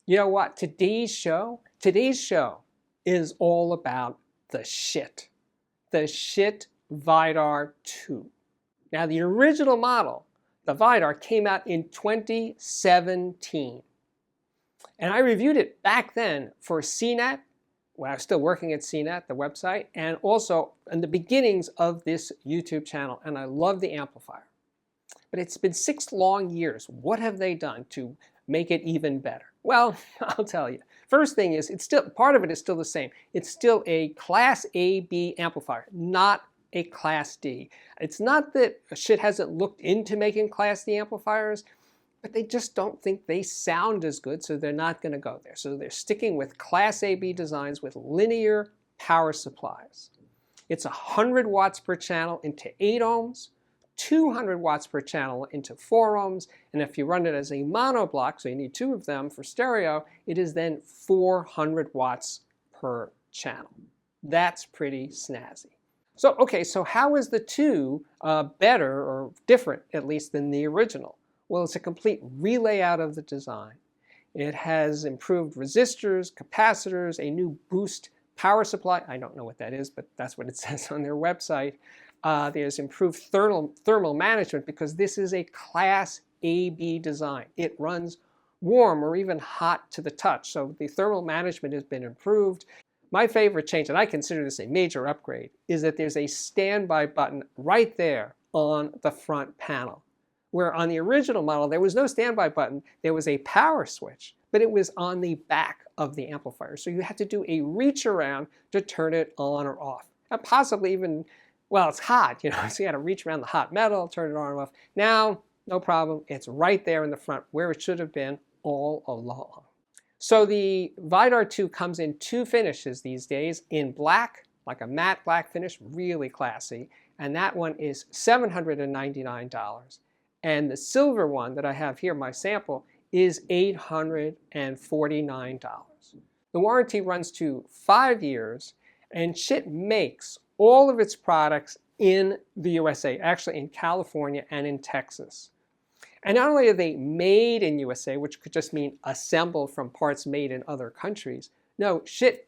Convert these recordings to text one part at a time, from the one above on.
You know what? Today's show is all about the Schiit. The Schiit Vidar 2. Now the original model, the Vidar, came out in 2017. And I reviewed it back then for CNET, when I was still working at CNET, the website, and also in the beginnings of this YouTube channel. And I love the amplifier. But it's been 6 long years. What have they done to make it even better? Well, I'll tell you. First thing is, it's still, part of it is still the same. It's still a Class AB amplifier, not a Class D. It's not that Schiit hasn't looked into making Class D amplifiers, but they just don't think they sound as good, so they're not going to go there. So they're sticking with Class AB designs with linear power supplies. It's 100 watts per channel into 8 ohms, 200 watts per channel into 4 ohms, and if you run it as a monoblock, so you need 2 of them for stereo, it is then 400 watts per channel. That's pretty snazzy. So, okay, so how is the 2 better, or different at least, than the original? Well, it's a complete relayout of the design. It has improved resistors, capacitors, a new boost power supply. I don't know what that is, but that's what it says on their website. There's improved thermal management because this is a Class AB design. It runs warm or even hot to the touch, so the thermal management has been improved. My favorite change, and I consider this a major upgrade, is that there's a standby button right there on the front panel. Where on the original model there was no standby button, there was a power switch, but it was on the back of the amplifier. So you had to do a reach around to turn it on or off. And possibly even, well, it's hot, so you had to reach around the hot metal, turn it on or off. Now, no problem, it's right there in the front where it should have been all along. So the Vidar 2 comes in 2 finishes these days, in black, like a matte black finish, really classy, and that one is $799. And the silver one that I have here, my sample, is $849. The warranty runs to 5 years, and Schiit makes all of its products in the USA, actually in California and in Texas. And not only are they made in USA, which could just mean assembled from parts made in other countries, no, Schiit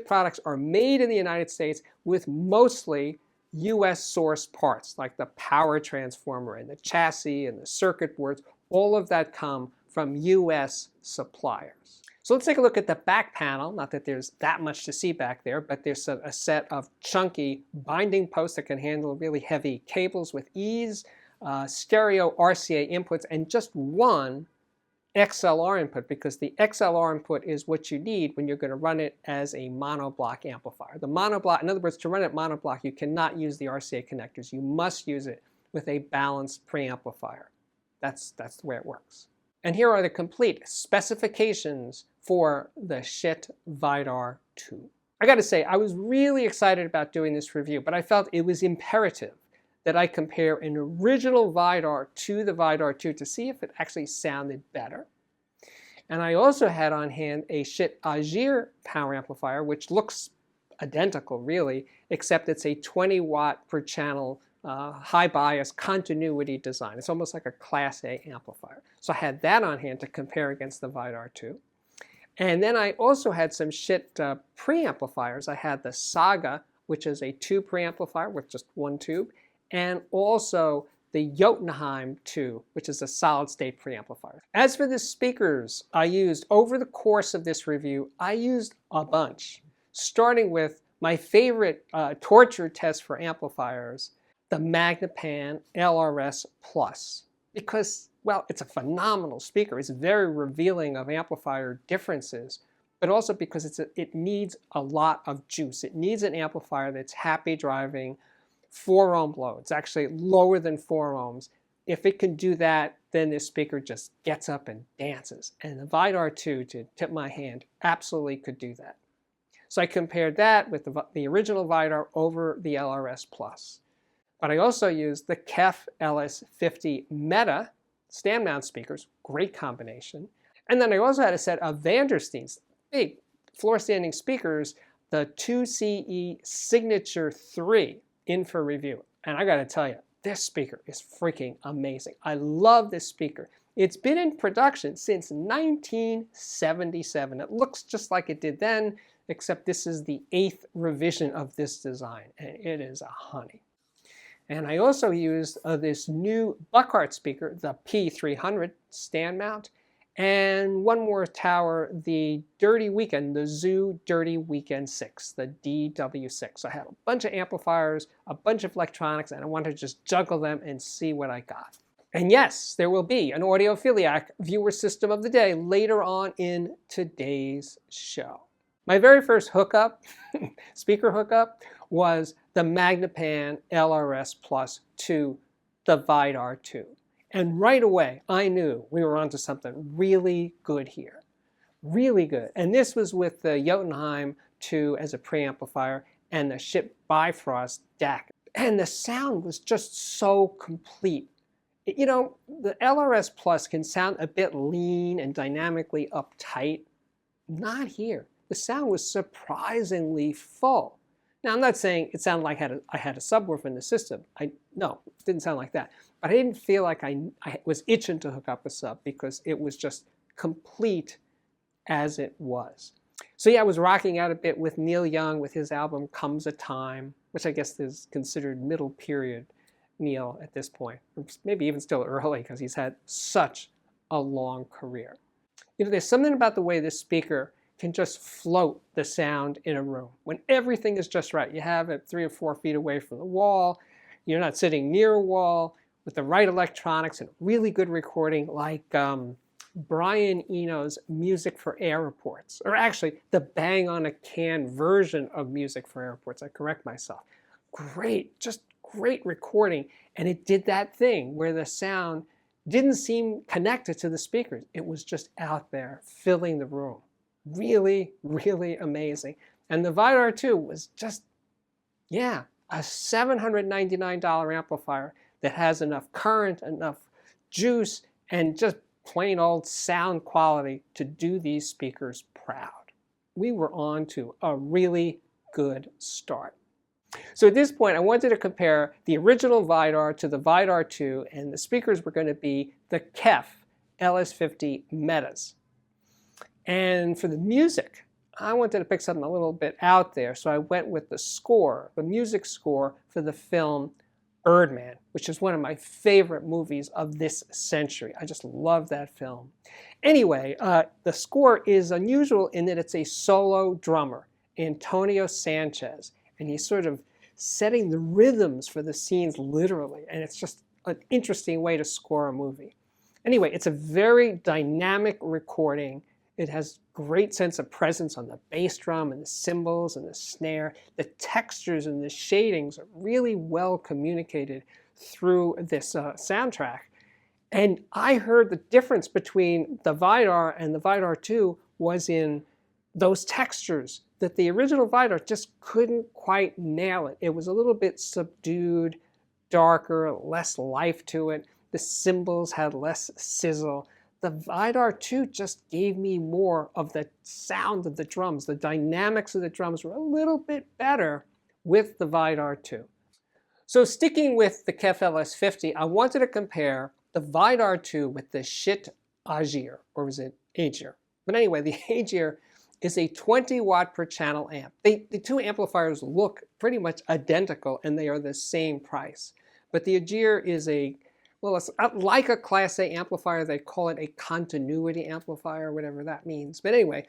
products are made in the United States with mostly US source parts, like the power transformer and the chassis and the circuit boards. All of that come from US suppliers. So let's take a look at the back panel. Not that there's that much to see back there, but there's a set of chunky binding posts that can handle really heavy cables with ease, stereo RCA inputs, and just one XLR input, because the XLR input is what you need when you're going to run it as a monoblock amplifier. The monoblock, in other words, to run it monoblock, you cannot use the RCA connectors. You must use it with a balanced preamplifier. That's the way it works. And here are the complete specifications for the Schiit Vidar 2. I got to say, I was really excited about doing this review, but I felt it was imperative that I compare an original Vidar to the Vidar 2 to see if it actually sounded better. And I also had on hand a Schiit Aegir power amplifier, which looks identical really, except it's a 20 watt per channel high bias continuity design. It's almost like a Class A amplifier. So I had that on hand to compare against the Vidar 2. And then I also had some Schiit preamplifiers. I had the Saga, which is a 2 preamplifier with just 1 tube, and also the Jotunheim 2, which is a solid-state preamplifier. As for the speakers I used over the course of this review, I used a bunch, starting with my favorite torture test for amplifiers, the Magnepan LRS Plus, because, well, it's a phenomenal speaker. It's very revealing of amplifier differences, but also because it needs a lot of juice. It needs an amplifier that's happy driving 4 ohm low. It's actually lower than 4 ohms. If it can do that, then this speaker just gets up and dances. And the Vidar 2, to tip my hand, absolutely could do that. So I compared that with the original Vidar over the LRS Plus. But I also used the KEF LS50 Meta stand mount speakers, great combination. And then I also had a set of Vandersteens, big floor standing speakers, the 2CE Signature 3 in for review. And I gotta tell you, this speaker is freaking amazing. I love this speaker. It's been in production since 1977. It looks just like it did then, except this is the 8th revision of this design, and it is a honey. And I also used this new Buchardt speaker, the P300 stand mount, and one more tower, the Dirty Weekend, the Zoo Dirty Weekend 6, the DW6. I had a bunch of amplifiers, a bunch of electronics, and I wanted to just juggle them and see what I got. And yes, there will be an Audiophiliac viewer system of the day later on in today's show. My very first hookup, speaker hookup, was the Magnepan LRS Plus to the Vidar 2. And right away, I knew we were onto something really good here. Really good. And this was with the Jotunheim 2 as a preamplifier and the Schiit Bifrost DAC. And the sound was just so complete. You know, the LRS Plus can sound a bit lean and dynamically uptight. Not here. The sound was surprisingly full. Now, I'm not saying it sounded like I had a subwoofer in the system. No, it didn't sound like that. But I didn't feel like I was itching to hook up a sub because it was just complete as it was. So yeah, I was rocking out a bit with Neil Young with his album Comes a Time, which I guess is considered middle period Neil at this point. Or maybe even still early because he's had such a long career. You know, there's something about the way this speaker can just float the sound in a room. When everything is just right, you have it 3 or 4 feet away from the wall, you're not sitting near a wall, with the right electronics and really good recording like Brian Eno's Music for Airports, or actually the Bang on a Can version of Music for Airports. I correct myself. Great, just great recording. And it did that thing where the sound didn't seem connected to the speakers. It was just out there filling the room. Really, really amazing. And the Vidar 2 was just, yeah, a $799 amplifier that has enough current, enough juice, and just plain old sound quality to do these speakers proud. We were on to a really good start. So at this point, I wanted to compare the original Vidar to the Vidar 2, and the speakers were going to be the KEF LS50 Metas. And for the music, I wanted to pick something a little bit out there, so I went with the score, the music score for the film Birdman, which is one of my favorite movies of this century. I just love that film. Anyway, the score is unusual in that it's a solo drummer, Antonio Sanchez, and he's sort of setting the rhythms for the scenes literally, and it's just an interesting way to score a movie. Anyway, it's a very dynamic recording. It has great sense of presence on the bass drum and the cymbals and the snare. The textures and the shadings are really well communicated through this soundtrack. And I heard the difference between the Vidar and the Vidar 2 was in those textures that the original Vidar just couldn't quite nail it. It was a little bit subdued, darker, less life to it. The cymbals had less sizzle. The Vidar 2 just gave me more of the sound of the drums. The dynamics of the drums were a little bit better with the Vidar 2. So sticking with the KEF LS50, I wanted to compare the Vidar 2 with the Schiit Aegir, or was it Aegir? But anyway, the Aegir is a 20 watt per channel amp. The two amplifiers look pretty much identical and they are the same price. But the Aegir is well, it's like a Class A amplifier. They call it a continuity amplifier, whatever that means. But anyway,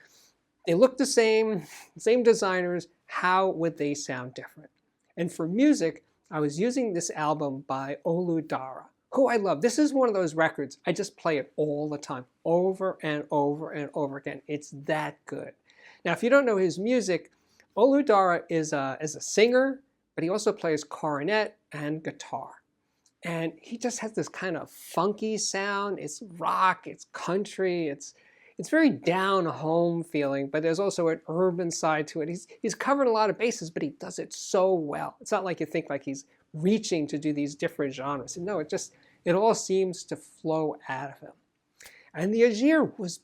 they look the same designers. How would they sound different? And for music, I was using this album by Olu Dara, who I love. This is one of those records, I just play it all the time, over and over and over again. It's that good. Now, if you don't know his music, Olu Dara is a singer, but he also plays cornet and guitar. And he just has this kind of funky sound. It's rock, it's country, it's very down home feeling, but there's also an urban side to it. He's covered a lot of bases, but he does it so well. It's not like you think like he's reaching to do these different genres. No, it all seems to flow out of him. And the Aegir was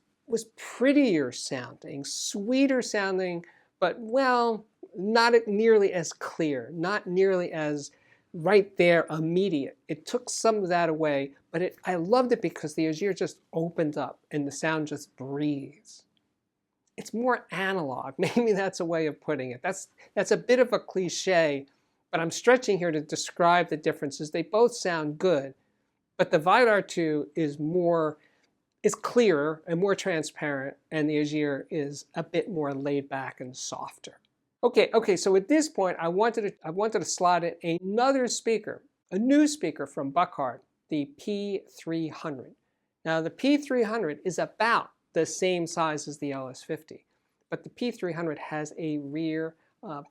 prettier sounding, sweeter sounding, but well, not nearly as clear, not nearly as right there immediate. It took some of that away, but I loved it because the Aegir just opened up and the sound just breathes. It's more analog. Maybe that's a way of putting it. That's a bit of a cliche, but I'm stretching here to describe the differences. They both sound good, but the Vidar 2 is clearer and more transparent, and the Aegir is a bit more laid back and softer. Okay, so at this point, I wanted to slot in another speaker, a new speaker from Buchardt, the P300. Now, the P300 is about the same size as the LS50, but the P300 has a rear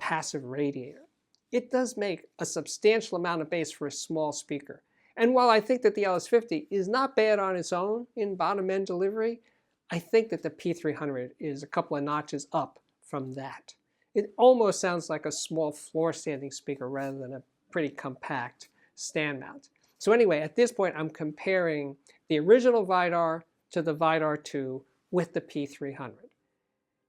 passive radiator. It does make a substantial amount of bass for a small speaker. And while I think that the LS50 is not bad on its own in bottom end delivery, I think that the P300 is a couple of notches up from that. It almost sounds like a small floor standing speaker rather than a pretty compact stand mount. So anyway, at this point, I'm comparing the original Vidar to the Vidar 2 with the P300.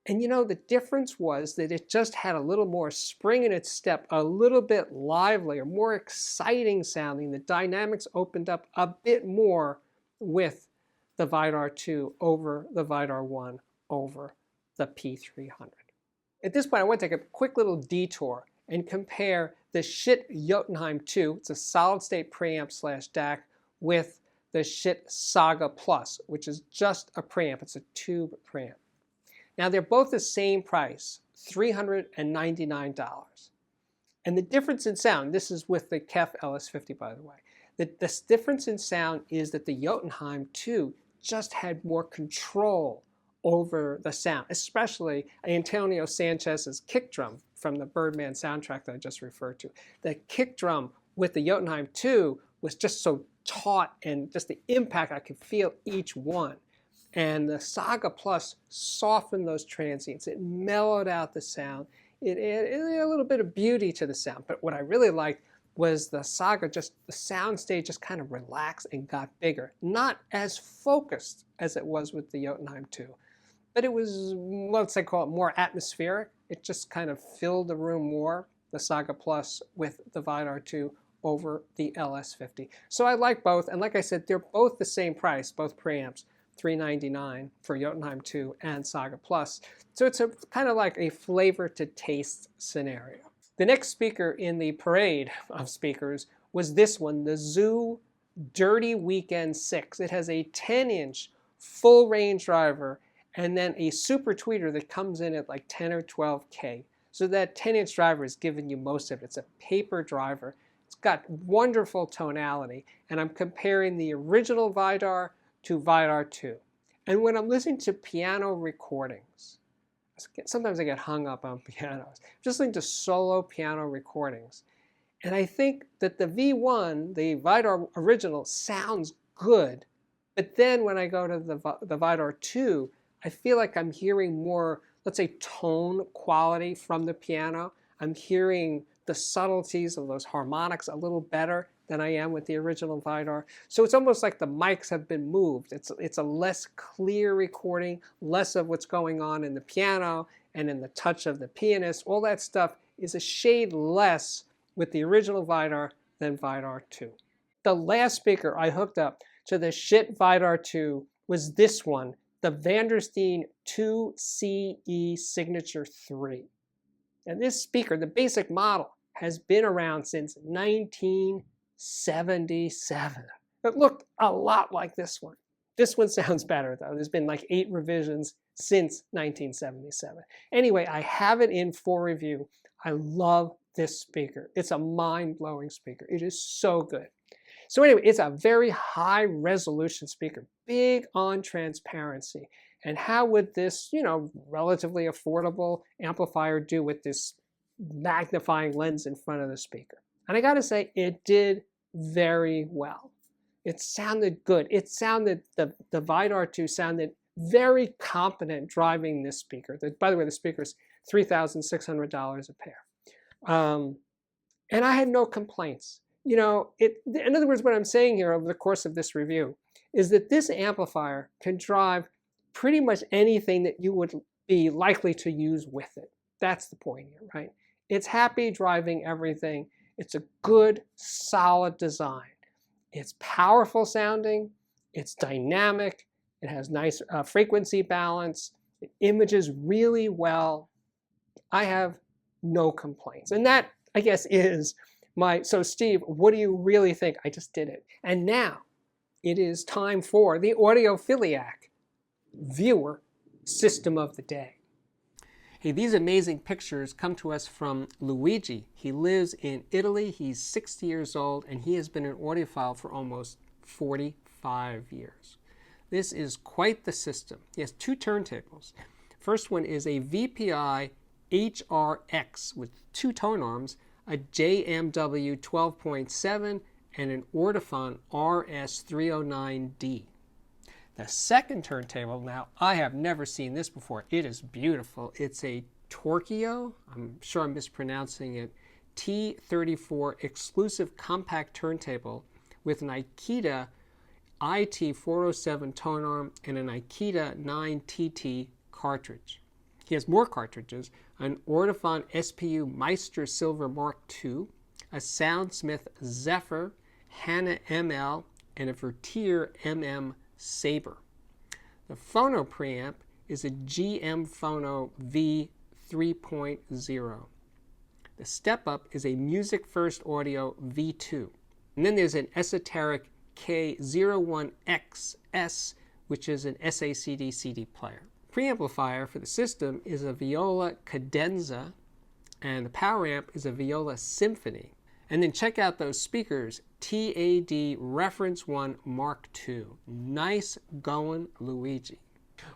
And you know, the difference was that it just had a little more spring in its step, a little bit livelier, more exciting sounding. The dynamics opened up a bit more with the Vidar 2 over the Vidar 1 over the P300. At this point, I want to take a quick little detour and compare the Schiit Jotunheim 2, it's a solid-state preamp / DAC, with the Schiit Saga Plus, which is just a preamp. It's a tube preamp. Now, they're both the same price, $399. And the difference in sound, this is with the KEF LS50, by the way, the difference in sound is that the Jotunheim 2 just had more control over the sound, especially Antonio Sanchez's kick drum from the Birdman soundtrack that I just referred to. The kick drum with the Jotunheim 2 was just so taut, and just the impact, I could feel each one. And the Saga Plus softened those transients. It mellowed out the sound. It added a little bit of beauty to the sound. But what I really liked was the Saga, the sound stage just kind of relaxed and got bigger. Not as focused as it was with the Jotunheim 2. But it was, let's say, call it more atmospheric. It just kind of filled the room more, the Saga Plus with the Vidar 2 over the LS50. So I like both. And like I said, they're both the same price, both preamps. $399 for Jotunheim 2 and Saga Plus. So it's kind of like a flavor to taste scenario. The next speaker in the parade of speakers was this one, the Zoo Dirty Weekend 6. It has a 10-inch full range driver and then a super tweeter that comes in at like 10 or 12K. So that 10-inch driver is giving you most of it. It's a paper driver. It's got wonderful tonality. And I'm comparing the original Vidar to Vidar 2. And when I'm listening to piano recordings, sometimes I get hung up on pianos, just listening to solo piano recordings, and I think that the V1, the Vidar original, sounds good, but then when I go to the Vidar 2, I feel like I'm hearing more, let's say, tone quality from the piano. I'm hearing the subtleties of those harmonics a little better than I am with the original Vidar. So it's almost like the mics have been moved. It's a less clear recording, less of what's going on in the piano and in the touch of the pianist. All that stuff is a shade less with the original Vidar than Vidar 2. The last speaker I hooked up to the Schiit Vidar 2 was this one, the Vandersteen 2CE Signature 3. And this speaker, the basic model, has been around since 1977. It looked a lot like this one. This one sounds better though. There's been like 8 revisions since 1977. Anyway, I have it in for review. I love this speaker. It's a mind-blowing speaker. It is so good. So anyway, it's a very high resolution speaker, big on transparency. And how would this, relatively affordable amplifier do with this magnifying lens in front of the speaker? And I gotta say, it did very well. It sounded good. It sounded, the Vidar 2 sounded very competent driving this speaker. By the way, the speaker's $3,600 a pair. And I had no complaints. In other words, what I'm saying here over the course of this review is that this amplifier can drive pretty much anything that you would be likely to use with it. That's the point here, right? It's happy driving everything. It's a good, solid design. It's powerful sounding, it's dynamic, it has nice frequency balance, it images really well. I have no complaints. And that, I guess, is my... So Steve, what do you really think? I just did it. And now it is time for the Audiophiliac viewer system of the day. Hey, these amazing pictures come to us from Luigi. He lives in Italy. He's 60 years old, and he has been an audiophile for almost 45 years. This is quite the system. He has two turntables. First one is a VPI HRX with two tone arms, a JMW 12.7, and an Audiophon RS309D. The second turntable, now I have never seen this before. It is beautiful. It's a Torquio, I'm sure I'm mispronouncing it, T34 exclusive compact turntable with an Akita IT407 tone arm and an Akita 9TT cartridge. He has more cartridges, an Audiophon SPU Meister Silver Mark II, a Soundsmith Zephyr, Hanna ML, and a Vertier MM Saber. The phono preamp is a GM Phono V 3.0. The step-up is a Music First Audio V2. And then there's an esoteric K01XS, which is an SACD CD player. Preamplifier for the system is a Viola Cadenza, and the power amp is a Viola Symphony. And then check out those speakers, TAD Reference 1 Mark II. Nice going, Luigi.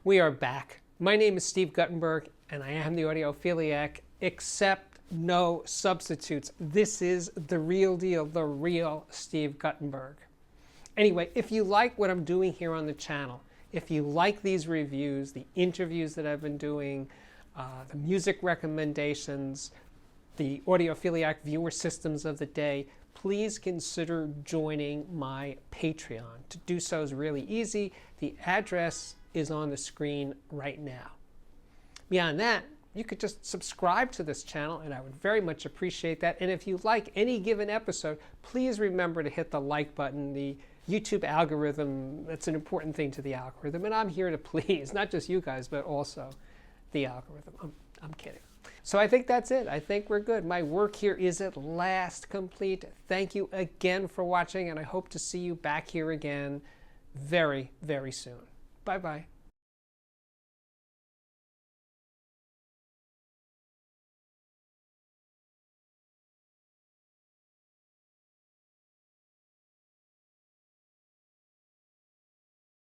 We are back. My name is Steve Guttenberg, and I am the Audiophiliac, except no substitutes. This is the real deal, the real Steve Guttenberg. Anyway, if you like what I'm doing here on the channel, if you like these reviews, the interviews that I've been doing, the music recommendations, the Audiophiliac viewer systems of the day, please consider joining my Patreon. To do so is really easy. The address is on the screen right now. Beyond that, you could just subscribe to this channel, and I would very much appreciate that. And if you like any given episode, please remember to hit the like button. The YouTube algorithm, that's an important thing to the algorithm, and I'm here to please, not just you guys, but also the algorithm. I'm kidding. So I think that's it. I think we're good. My work here is at last complete. Thank you again for watching, and I hope to see you back here again very, very soon. Bye-bye.